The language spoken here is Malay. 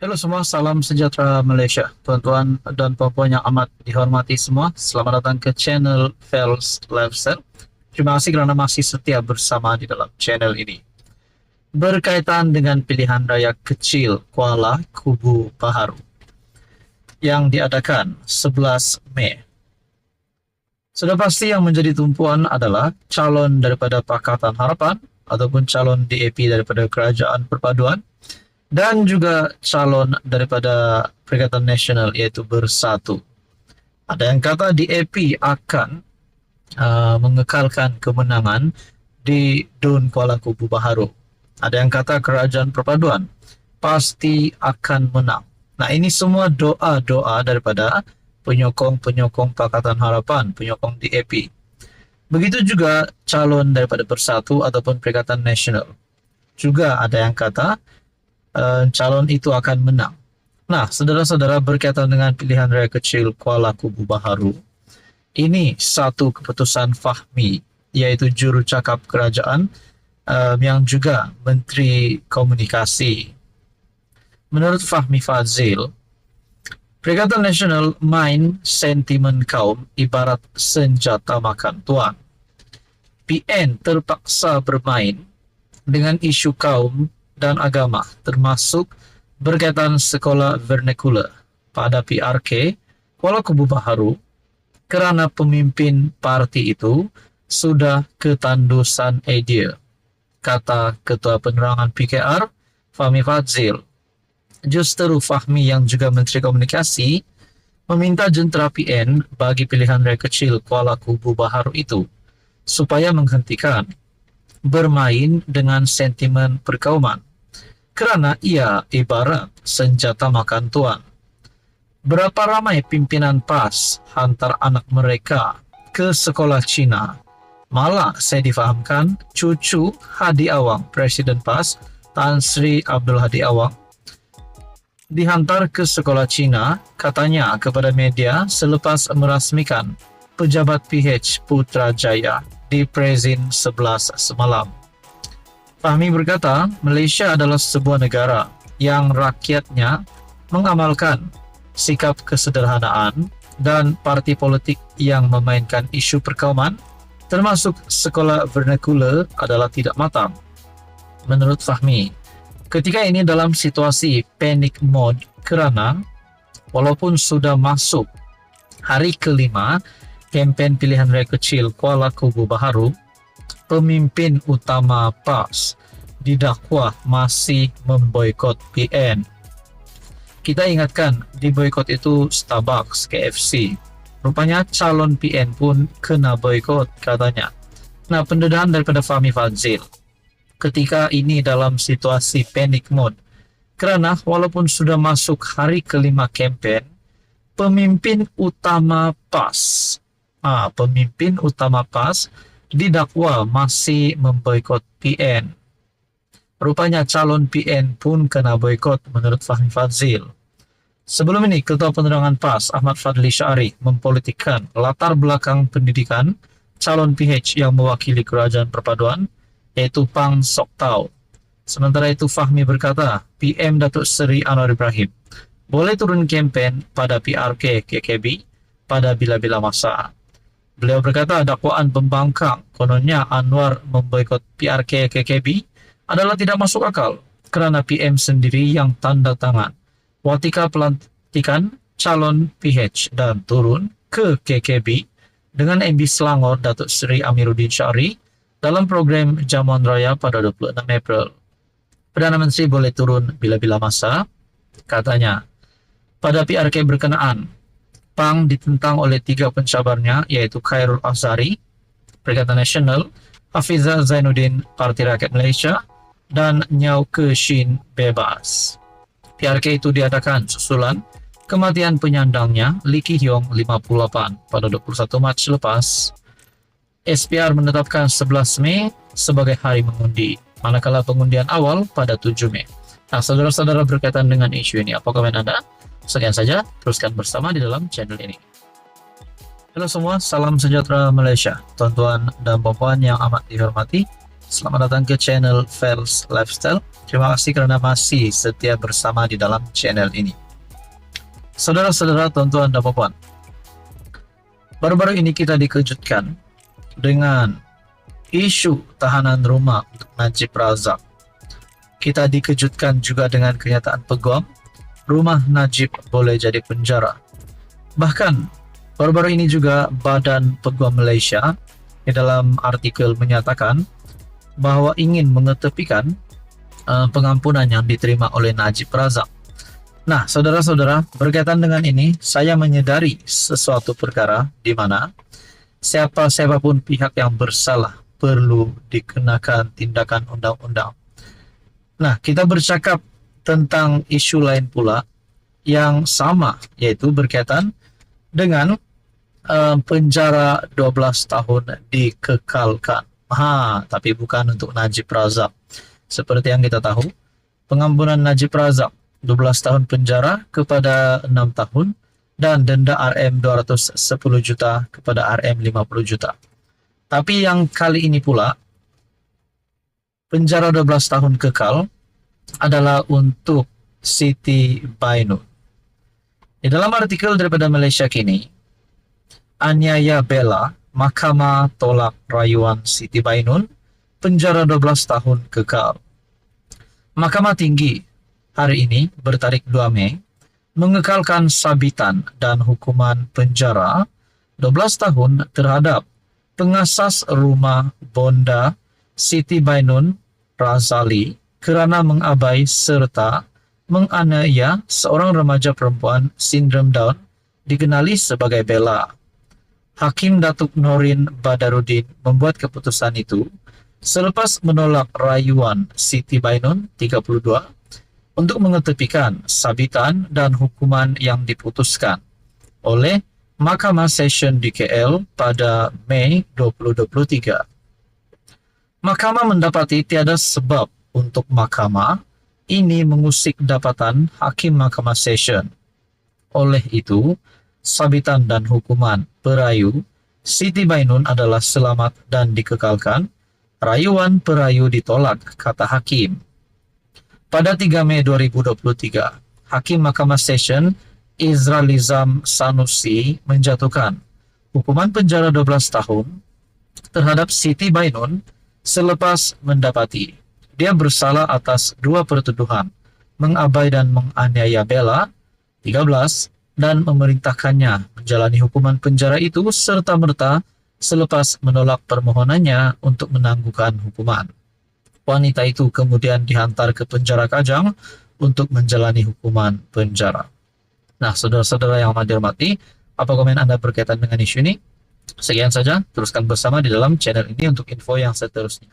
Halo semua, salam sejahtera Malaysia. Tuan-tuan dan puan-puan yang amat dihormati semua, selamat datang ke channel Fels Lifestyle. Terima kasih kerana masih setia bersama di dalam channel ini. Berkaitan dengan pilihan raya kecil Kuala Kubu Baharu yang diadakan 11 Mei. Sudah pasti yang menjadi tumpuan adalah calon daripada Pakatan Harapan ataupun calon DAP daripada Kerajaan Perpaduan dan juga calon daripada Perikatan Nasional iaitu Bersatu. Ada yang kata DAP akan mengekalkan kemenangan di Dun Kuala Kubu Baharu. Ada yang kata Kerajaan Perpaduan pasti akan menang. Nah, ini semua doa-doa daripada penyokong-penyokong Pakatan Harapan, penyokong DAP. Begitu juga calon daripada Bersatu ataupun Perikatan Nasional. Juga ada yang kata calon itu akan menang. Nah, saudara-saudara, berkaitan dengan pilihan raya kecil Kuala Kubu Baharu, ini satu keputusan Fahmi, iaitu juru cakap kerajaan yang juga Menteri Komunikasi. Menurut Fahmi Fadzil, Perikatan Nasional main sentimen kaum ibarat senjata makan tuan. PN terpaksa bermain dengan isu kaum dan agama, termasuk berkaitan sekolah vernacular pada PRK Kuala Kubu Baharu, kerana pemimpin parti itu sudah ketandusan idea, kata Ketua Penerangan PKR Fahmi Fadzil. Justeru Fahmi yang juga Menteri Komunikasi meminta jentera PN bagi pilihan raya kecil Kuala Kubu Baharu itu supaya menghentikan bermain dengan sentimen perkauman, kerana ia ibarat senjata makan tuan. Berapa ramai pimpinan PAS hantar anak mereka ke sekolah Cina? Malah saya difahamkan cucu Hadi Awang, Presiden PAS Tan Sri Abdul Hadi Awang, dihantar ke sekolah Cina, katanya kepada media selepas merasmikan pejabat PH Putrajaya di Prezin 11 semalam. Fahmi berkata, Malaysia adalah sebuah negara yang rakyatnya mengamalkan sikap kesederhanaan dan parti politik yang memainkan isu perkauman, termasuk sekolah vernacular, adalah tidak matang. Menurut Fahmi, ketika ini dalam situasi panic mode kerana walaupun sudah masuk hari kelima kempen pilihan raya kecil Kuala Kubu Baharu, pemimpin utama PAS didakwa masih memboikot PN. Kita ingatkan, di boikot itu Starbucks, KFC. Rupanya calon PN pun kena boikot, katanya. Nah, pendedahan daripada Fahmi Fadzil ketika ini dalam situasi panic mode, kerana walaupun sudah masuk hari kelima kempen, pemimpin utama PAS didakwa masih memboikot PN. Rupanya calon PN pun kena boikot menurut Fahmi Fadzil. Sebelum ini, Ketua Penerangan PAS Ahmad Fadli Syari mempolitikkan latar belakang pendidikan calon PH yang mewakili Kerajaan Perpaduan, yaitu Pang Sok Tau. Sementara itu, Fahmi berkata, PM Datuk Seri Anwar Ibrahim boleh turun kempen pada PRK KKB pada bila-bila masa. Beliau berkata, dakwaan pembangkang kononnya Anwar memboikot PRK KKB adalah tidak masuk akal, kerana PM sendiri yang tanda tangan watika pelantikan calon PH dan turun ke KKB dengan MB Selangor Datuk Seri Amiruddin Syari dalam program Jamuan Raya pada 26 April. Perdana Menteri boleh turun bila-bila masa, katanya. Pada PRK berkenaan, PANG ditentang oleh 3 pencabarnya, iaitu Khairul Azhari, Perikatan Nasional, Hafizah Zainuddin, Parti Rakyat Malaysia, dan Nyau Keshin Bebas. PRK itu diadakan susulan kematian penyandangnya, Lee Ki Hyong 58, pada 21 Mac lepas. SPR menetapkan 11 Mei sebagai hari mengundi, manakala pengundian awal pada 7 Mei. Nah, saudara-saudara, berkaitan dengan isu ini, apa komen Anda? Sekian saja, teruskan bersama di dalam channel ini. Halo semua, salam sejahtera Malaysia. Tuan-tuan dan puan-puan yang amat dihormati, Selamat datang ke channel Fels Lifestyle. Terima kasih karena masih setia bersama di dalam channel ini. Saudara-saudara, tuan-tuan dan puan, baru-baru ini kita dikejutkan dengan isu tahanan rumah untuk Najib Razak. Kita dikejutkan juga dengan kenyataan peguam rumah Najib boleh jadi penjara. Bahkan baru-baru ini juga Badan Peguam Malaysia di dalam artikel menyatakan bahwa ingin mengetepikan pengampunan yang diterima oleh Najib Razak. Nah, saudara-saudara, berkaitan dengan ini, saya menyadari sesuatu perkara di mana siapapun pihak yang bersalah perlu dikenakan tindakan undang-undang. Nah, kita bercakap tentang isu lain pula yang sama, yaitu berkaitan dengan penjara 12 tahun dikekalkan. Tapi bukan untuk Najib Razak. Seperti yang kita tahu, pengampunan Najib Razak 12 tahun penjara kepada 6 tahun dan denda RM 210 juta kepada RM 50 juta. Tapi yang kali ini pula, penjara 12 tahun kekal adalah untuk Siti Bainun. Di dalam artikel daripada Malaysia Kini, aniaya bela, Mahkamah tolak rayuan Siti Bainun, penjara 12 tahun kekal. Mahkamah Tinggi hari ini bertarikh 2 Mei mengekalkan sabitan dan hukuman penjara 12 tahun terhadap pengasas rumah bonda Siti Bainun Razali kerana mengabai serta menganiaya seorang remaja perempuan sindrom Down dikenali sebagai Bella. Hakim Datuk Norin Badarudin membuat keputusan itu selepas menolak rayuan Siti Bainun 32 untuk mengetepikan sabitan dan hukuman yang diputuskan oleh Mahkamah Session di KL pada Mei 2023. Mahkamah mendapati tiada sebab untuk mahkamah ini mengusik dapatan Hakim Mahkamah Session. Oleh itu, sabitan dan hukuman perayu Siti Bainun adalah selamat dan dikekalkan. Rayuan perayu ditolak, kata Hakim. Pada 3 Mei 2023, Hakim Mahkamah Session Izralizam Sanusi menjatuhkan hukuman penjara 12 tahun terhadap Siti Bainun selepas mendapati dia bersalah atas 2 pertuduhan, mengabai dan menganiaya Bella 13 dan memerintahkannya menjalani hukuman penjara itu serta-merta selepas menolak permohonannya untuk menangguhkan hukuman. Wanita itu kemudian dihantar ke penjara Kajang untuk menjalani hukuman penjara. Nah, saudara-saudara yang dirahmati, apa komen Anda berkaitan dengan isu ini? Sekian saja, teruskan bersama di dalam channel ini untuk info yang seterusnya.